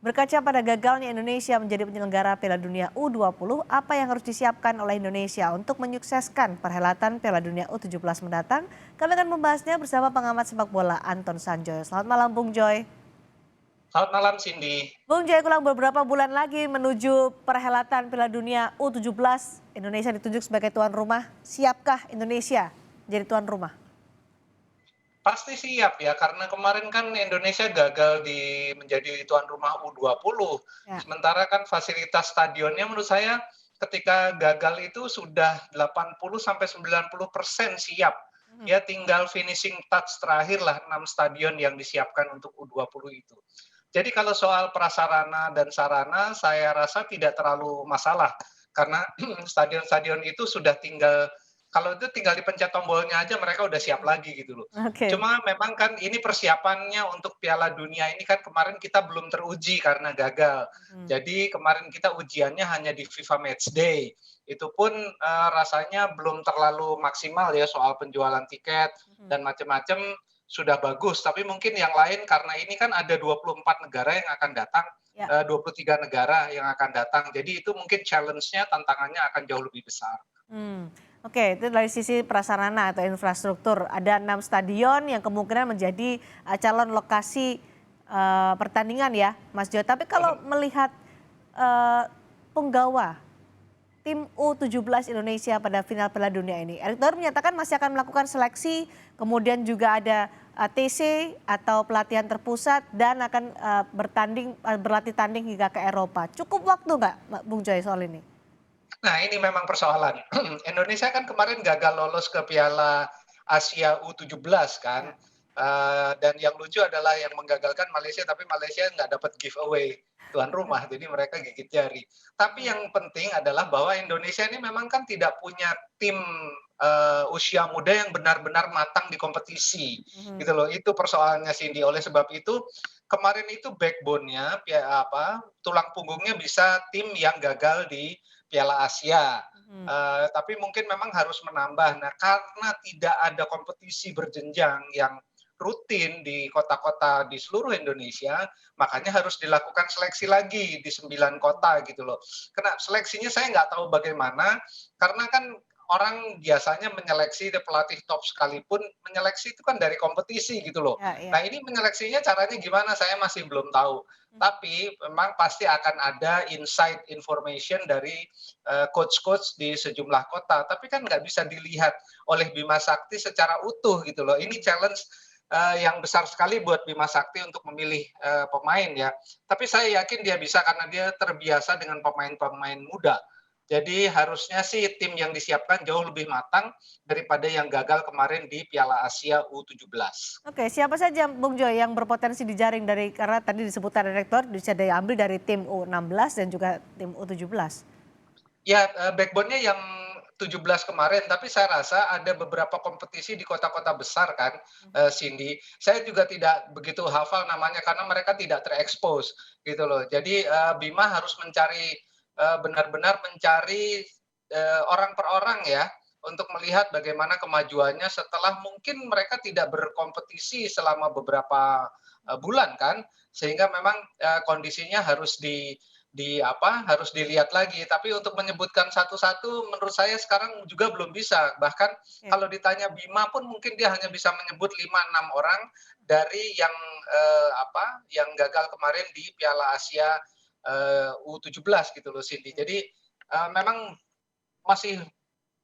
Berkaca pada gagalnya Indonesia menjadi penyelenggara Piala Dunia U20, apa yang harus disiapkan oleh Indonesia untuk menyukseskan perhelatan Piala Dunia U17 mendatang? Kami akan membahasnya bersama pengamat sepak bola Anton Sanjoyo. Selamat malam Bung Joy. Selamat malam Cindy. Bung Joy, kurang beberapa bulan lagi menuju perhelatan Piala Dunia U17. Indonesia ditunjuk sebagai tuan rumah. Siapkah Indonesia jadi tuan rumah? Pasti siap ya, karena kemarin kan Indonesia gagal menjadi tuan rumah U20. Ya. Sementara kan fasilitas stadionnya menurut saya ketika gagal itu sudah 80-90% siap. Mhm. Ya tinggal finishing touch terakhir lah 6 stadion yang disiapkan untuk U20 itu. Jadi kalau soal prasarana dan sarana saya rasa tidak terlalu masalah karena stadion-stadion itu sudah tinggal kalau itu tinggal dipencet tombolnya aja mereka udah siap lagi gitu loh. Oke. Cuma memang kan ini persiapannya untuk Piala Dunia ini kan kemarin kita belum teruji karena gagal. Mhm. Jadi kemarin kita ujiannya hanya di FIFA Matchday. Itu pun rasanya belum terlalu maksimal ya soal penjualan tiket Mhm. dan macam-macam sudah bagus. Tapi mungkin yang lain karena ini kan ada 24 negara yang akan datang, Ya. 23 negara yang akan datang. Jadi itu mungkin challenge-nya, tantangannya akan jauh lebih besar. Hmm, oke, itu dari sisi prasarana atau infrastruktur. Ada 6 stadion yang kemungkinan menjadi calon lokasi pertandingan ya, Mas Jo. Tapi kalau melihat eh, penggawa tim U17 Indonesia pada final Piala Dunia ini, Erick Thohir menyatakan masih akan melakukan seleksi, kemudian juga ada TC atau pelatihan terpusat dan akan berlatih tanding hingga ke Eropa. Cukup waktu nggak, Bung Joy, soal ini? Nah, ini memang persoalan. Indonesia kan kemarin gagal lolos ke Piala Asia U17 kan, Ya. dan yang lucu adalah yang menggagalkan Malaysia, tapi Malaysia nggak dapat giveaway tuan rumah, jadi mereka gigit jari. Tapi yang penting adalah bahwa Indonesia ini memang kan tidak punya tim, usia muda yang benar-benar matang di kompetisi, Mhm. gitu loh. Itu persoalannya Cindy. Oleh sebab itu, kemarin itu backbone-nya, tulang punggungnya bisa tim yang gagal di Piala Asia. Mhm. Tapi mungkin memang harus menambah. Nah, karena tidak ada kompetisi berjenjang yang rutin di kota-kota di seluruh Indonesia, makanya harus dilakukan seleksi lagi di 9 kota gitu loh. Karena seleksinya saya nggak tahu bagaimana, karena kan orang biasanya menyeleksi pelatih top sekalipun menyeleksi itu kan dari kompetisi gitu loh. Ya, ya. Nah ini menyeleksinya caranya gimana saya masih belum tahu. Tapi memang pasti akan ada inside information dari coach-coach di sejumlah kota. Tapi kan nggak bisa dilihat oleh Bima Sakti secara utuh gitu loh. Ini Mhm. challenge yang besar sekali buat Bima Sakti untuk memilih pemain ya. Tapi saya yakin dia bisa karena dia terbiasa dengan pemain-pemain muda. Jadi harusnya sih tim yang disiapkan jauh lebih matang daripada yang gagal kemarin di Piala Asia U17. Oke, siapa saja Bung Joy yang berpotensi dijaring dari karena tadi disebutkan direktur bisa diambil dari tim U16 dan juga tim U17? Ya, backbone-nya yang 17 kemarin, tapi saya rasa ada beberapa kompetisi di kota-kota besar kan, Cindy. Saya juga tidak begitu hafal namanya karena mereka tidak terekspos gitu loh. Jadi, Bima harus mencari, benar-benar mencari, orang per orang ya, untuk melihat bagaimana kemajuannya setelah mungkin mereka tidak berkompetisi selama beberapa, bulan kan, sehingga memang, kondisinya harus dilihat lagi. Tapi untuk menyebutkan satu-satu menurut saya sekarang juga belum bisa. Bahkan Oke. kalau ditanya Bima pun mungkin dia hanya bisa menyebut 5 6 orang dari yang gagal kemarin di Piala Asia, U17 gitu loh, Cindy. Jadi, memang masih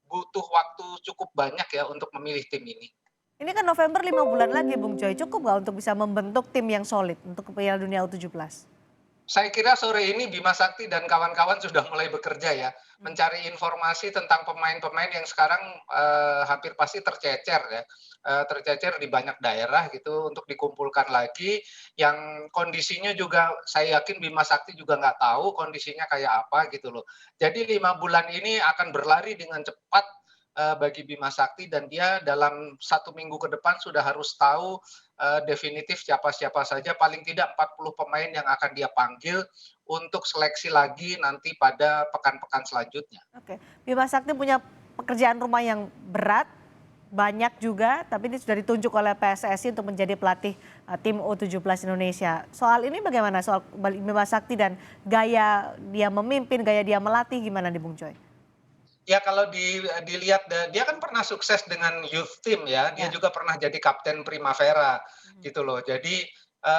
butuh waktu cukup banyak ya untuk memilih tim ini. Ini kan November 5 bulan lagi Bung Joy, cukup nggak untuk bisa membentuk tim yang solid untuk Piala Dunia U17? Saya kira sore ini Bima Sakti dan kawan-kawan sudah mulai bekerja ya, Hmm. mencari informasi tentang pemain-pemain yang sekarang, hampir pasti tercecer ya, tercecer di banyak daerah gitu untuk dikumpulkan lagi, yang kondisinya juga saya yakin Bima Sakti juga nggak tahu kondisinya kayak apa gitu loh. Jadi 5 bulan ini akan berlari dengan cepat, bagi Bima Sakti dan dia dalam 1 minggu ke depan sudah harus tahu definitif siapa-siapa saja, paling tidak 40 pemain yang akan dia panggil untuk seleksi lagi nanti pada pekan-pekan selanjutnya. Oke, Bima Sakti punya pekerjaan rumah yang berat banyak juga, tapi ini sudah ditunjuk oleh PSSI untuk menjadi pelatih tim U17 Indonesia. Soal ini bagaimana, soal Bima Sakti dan gaya dia memimpin, gaya dia melatih gimana nih Bung Joy? Ya kalau dilihat dia kan pernah sukses dengan youth team ya, dia Ya. juga pernah jadi kapten Primavera Mhm. gitu loh. Jadi,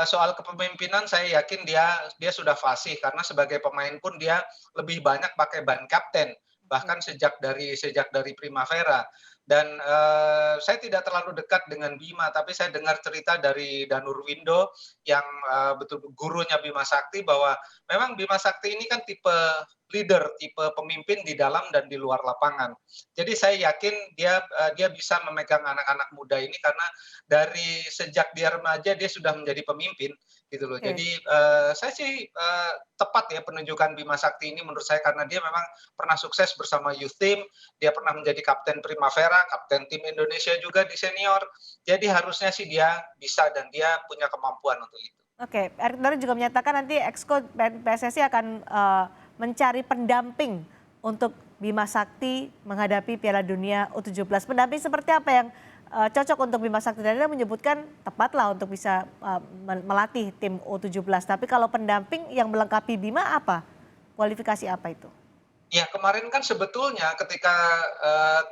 soal kepemimpinan saya yakin dia sudah fasih karena sebagai pemain pun dia lebih banyak pakai ban kapten, bahkan Oke. sejak dari Primavera. Dan, saya tidak terlalu dekat dengan Bima, tapi saya dengar cerita dari Danurwindo yang, betul gurunya Bima Sakti bahwa memang Bima Sakti ini kan tipe leader, tipe pemimpin di dalam dan di luar lapangan. Jadi saya yakin dia bisa memegang anak-anak muda ini karena dari sejak dia remaja dia sudah menjadi pemimpin gitu loh. Oke. Jadi, saya sih, tepat ya penunjukan Bima Sakti ini menurut saya karena dia memang pernah sukses bersama youth team, dia pernah menjadi kapten Primavera, kapten tim Indonesia juga di senior. Jadi harusnya sih dia bisa dan dia punya kemampuan untuk itu. Oke, Erick Thohir juga menyatakan nanti Exco PSSI akan mencari pendamping untuk Bima Sakti menghadapi Piala Dunia U17. Pendamping seperti apa yang cocok untuk Bima Sakti? Dan dia menyebutkan tepatlah untuk bisa melatih tim U17. Tapi kalau pendamping yang melengkapi Bima apa? Kualifikasi apa itu? Ya kemarin kan sebetulnya ketika,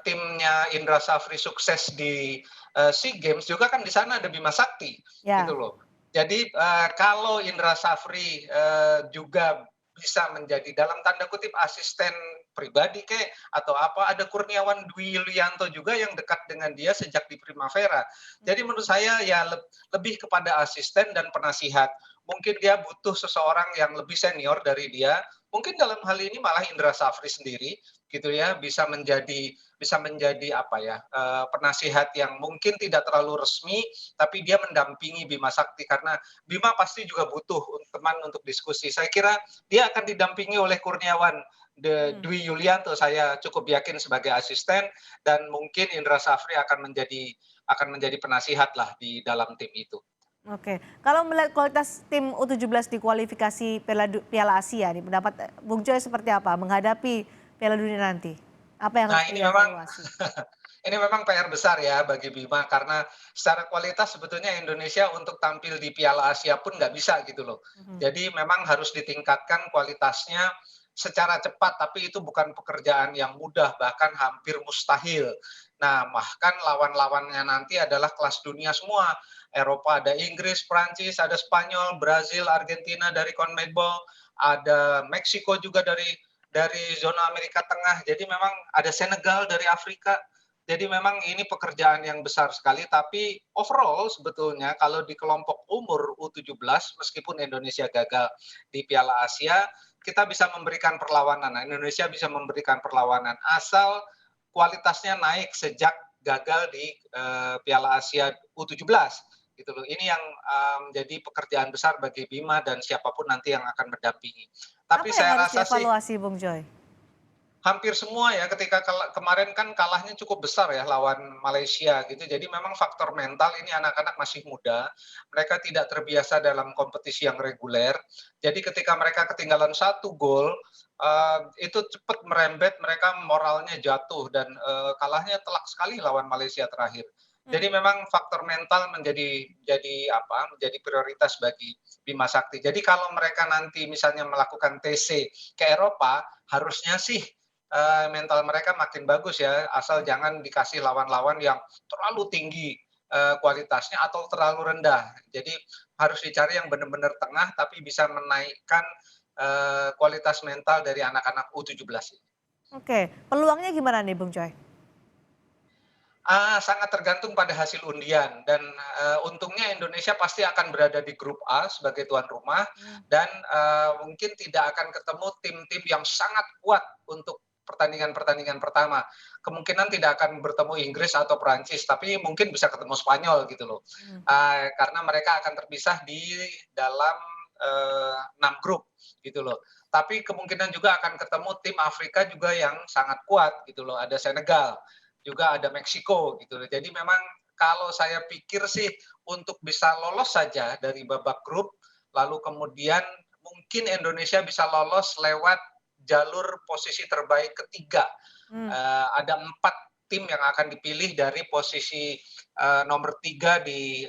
timnya Indra Safri sukses di, SEA Games juga kan di sana ada Bima Sakti, gitu Ya. loh. Jadi, kalau Indra Safri, juga bisa menjadi dalam tanda kutip asisten pribadi kek, atau apa, ada Kurniawan Dwi Yulianto juga yang dekat dengan dia sejak di Primavera. Jadi menurut saya ya lebih kepada asisten dan penasihat. Mungkin dia butuh seseorang yang lebih senior dari dia. Mungkin dalam hal ini malah Indra Safri sendiri gitu ya bisa menjadi apa ya, penasihat yang mungkin tidak terlalu resmi, tapi dia mendampingi Bima Sakti karena Bima pasti juga butuh teman untuk diskusi. Saya kira dia akan didampingi oleh Kurniawan Hmm. Dwi Yulianto, saya cukup yakin sebagai asisten dan mungkin Indra Safri akan menjadi penasihat lah di dalam tim itu. Oke, kalau melihat kualitas tim U17 di kualifikasi Piala Asia nih, pendapat Bung Joy seperti apa menghadapi Piala Dunia nanti? Apa yang Nah harus ini memang dievaluasi? ini memang PR besar ya bagi Bima karena secara kualitas sebetulnya Indonesia untuk tampil di Piala Asia pun nggak bisa gitu loh. Mhm. Jadi memang harus ditingkatkan kualitasnya secara cepat, tapi itu bukan pekerjaan yang mudah, bahkan hampir mustahil. Nah, bahkan lawan-lawannya nanti adalah kelas dunia semua. Eropa ada Inggris, Prancis, ada Spanyol, Brazil, Argentina dari CONMEBOL, ada Meksiko juga dari zona Amerika Tengah. Jadi memang ada Senegal dari Afrika. Jadi memang ini pekerjaan yang besar sekali, tapi overall sebetulnya kalau di kelompok umur U17 meskipun Indonesia gagal di Piala Asia, kita bisa memberikan perlawanan. Nah, Indonesia bisa memberikan perlawanan asal kualitasnya naik sejak gagal di Piala Asia U17 gitu loh. Ini yang menjadi pekerjaan besar bagi Bima dan siapapun nanti yang akan mendampingi. Tapi Apa yang saya harus rasa sih dievaluasi Bung Joy? hampir semua ya ketika kemarin kan kalahnya cukup besar ya lawan Malaysia gitu. Jadi memang faktor mental ini anak-anak masih muda, mereka tidak terbiasa dalam kompetisi yang reguler. Jadi ketika mereka ketinggalan satu gol, itu cepat merembet, mereka moralnya jatuh dan, kalahnya telak sekali lawan Malaysia terakhir. Jadi Hmm. memang faktor mental menjadi prioritas bagi Bima Sakti. Jadi kalau mereka nanti misalnya melakukan TC ke Eropa, harusnya sih mental mereka makin bagus ya, asal Oke. jangan dikasih lawan-lawan yang terlalu tinggi kualitasnya atau terlalu rendah. Jadi harus dicari yang benar-benar tengah tapi bisa menaikkan kualitas mental dari anak-anak U17 ini. Oke, peluangnya gimana nih Bung Joy? Sangat tergantung pada hasil undian dan, untungnya Indonesia pasti akan berada di grup A sebagai tuan rumah Hmm. dan, mungkin tidak akan ketemu tim-tim yang sangat kuat untuk pertandingan-pertandingan pertama. Kemungkinan tidak akan bertemu Inggris atau Prancis, tapi mungkin bisa ketemu Spanyol gitu loh. Hmm. Karena mereka akan terpisah di dalam, 6 grup gitu loh. Tapi kemungkinan juga akan ketemu tim Afrika juga yang sangat kuat gitu loh, ada Senegal, juga ada Meksiko gitu. Jadi memang kalau saya pikir sih untuk bisa lolos saja dari babak grup, lalu kemudian mungkin Indonesia bisa lolos lewat jalur posisi terbaik ketiga. Hmm. Ada empat tim yang akan dipilih dari posisi nomor 3 di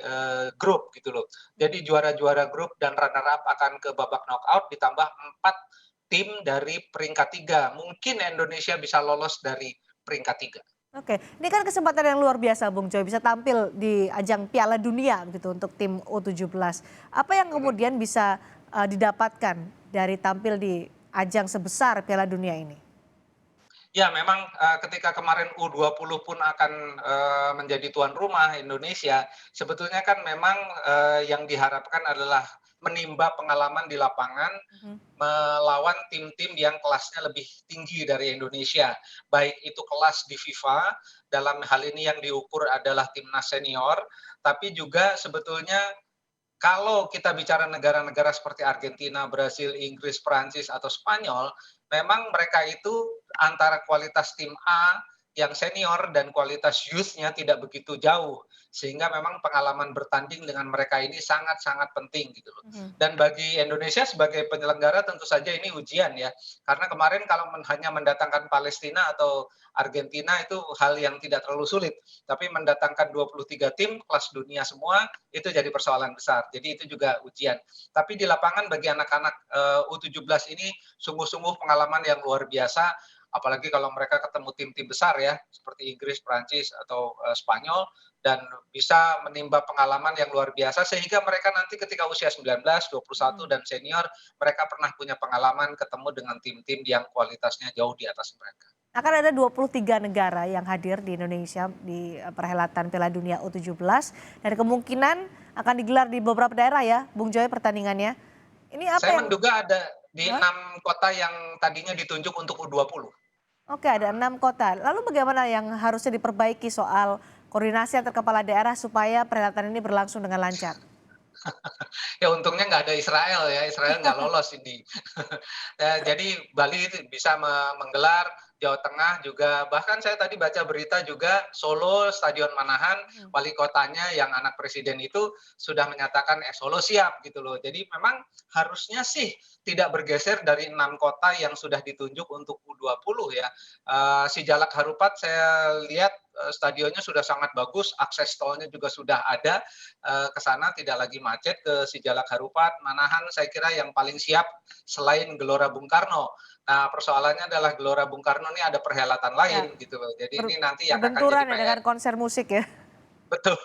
grup gitu loh. Jadi juara-juara grup dan runner up akan ke babak knockout ditambah 4 tim dari peringkat 3. Mungkin Indonesia bisa lolos dari peringkat 3. Oke, ini kan kesempatan yang luar biasa Bung Joy bisa tampil di ajang Piala Dunia gitu untuk tim U17. Apa yang Mhm. kemudian bisa didapatkan dari tampil di ajang sebesar Piala Dunia ini? Ya memang, ketika kemarin U20 pun akan, menjadi tuan rumah Indonesia, sebetulnya kan memang, yang diharapkan adalah menimba pengalaman di lapangan, Mhm. melawan tim-tim yang kelasnya lebih tinggi dari Indonesia. Baik itu kelas di FIFA, dalam hal ini yang diukur adalah timnas senior, tapi juga sebetulnya kalau kita bicara negara-negara seperti Argentina, Brasil, Inggris, Prancis, atau Spanyol, memang mereka itu antara kualitas tim A yang senior dan kualitas youth-nya tidak begitu jauh. Sehingga memang pengalaman bertanding dengan mereka ini sangat-sangat penting gitu loh. Mhm. Dan bagi Indonesia sebagai penyelenggara tentu saja ini ujian ya. Karena kemarin kalau hanya mendatangkan Palestina atau Argentina itu hal yang tidak terlalu sulit. Tapi mendatangkan 23 tim kelas dunia semua itu jadi persoalan besar. Jadi itu juga ujian. Tapi di lapangan bagi anak-anak U17 ini sungguh-sungguh pengalaman yang luar biasa. Apalagi kalau mereka ketemu tim-tim besar ya, seperti Inggris, Prancis, atau Spanyol, dan bisa menimba pengalaman yang luar biasa sehingga mereka nanti ketika usia 19, 21 Mhm. dan senior, mereka pernah punya pengalaman ketemu dengan tim-tim yang kualitasnya jauh di atas mereka. Akan ada 23 negara yang hadir di Indonesia di perhelatan Piala Dunia U17 dan kemungkinan akan digelar di beberapa daerah ya, Bung Joy pertandingannya. Ini apa Saya yang menduga ada di Hah? 6 kota yang tadinya ditunjuk untuk U20. Oke, ada 6 kota. Lalu bagaimana yang harusnya diperbaiki soal koordinasi antar kepala daerah supaya perhelatan ini berlangsung dengan lancar? Ya untungnya nggak ada Israel ya, Israel nggak lolos ini. Jadi Bali itu bisa menggelar, Jawa Tengah juga, bahkan saya tadi baca berita juga Solo, Stadion Manahan, Mhm. wali kotanya yang anak presiden itu sudah menyatakan Solo siap gitu loh. Jadi memang harusnya sih tidak bergeser dari 6 kota yang sudah ditunjuk untuk U20 ya. Sijalak Harupat saya lihat stadionnya sudah sangat bagus, akses tolnya juga sudah ada ke sana tidak lagi macet. Ke Sijalak Harupat, Manahan saya kira yang paling siap selain Gelora Bung Karno. Nah, persoalannya adalah Gelora Bung Karno ini ada perhelatan Ya, lain gitu loh. Jadi ini nanti yang akan jadi berbenturan ya PR. dengan konser musik ya. Betul.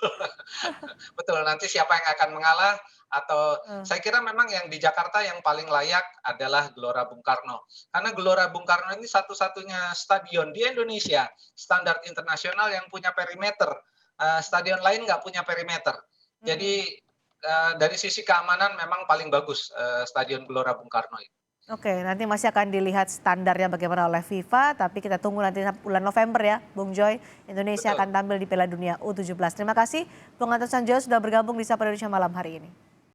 Betul, nanti siapa yang akan mengalah atau Heeh. saya kira memang yang di Jakarta yang paling layak adalah Gelora Bung Karno. Karena Gelora Bung Karno ini satu-satunya stadion di Indonesia standar internasional yang punya perimeter. Stadion lain nggak punya perimeter. Mhm. Jadi dari sisi keamanan memang paling bagus Stadion Gelora Bung Karno itu. Oke, nanti masih akan dilihat standarnya bagaimana oleh FIFA, tapi kita tunggu nanti bulan November ya, Bung Joy. Indonesia Betul. akan tampil di Piala Dunia U17. Terima kasih Bung Anton Sanjoyo sudah bergabung di Sapa Indonesia malam hari ini.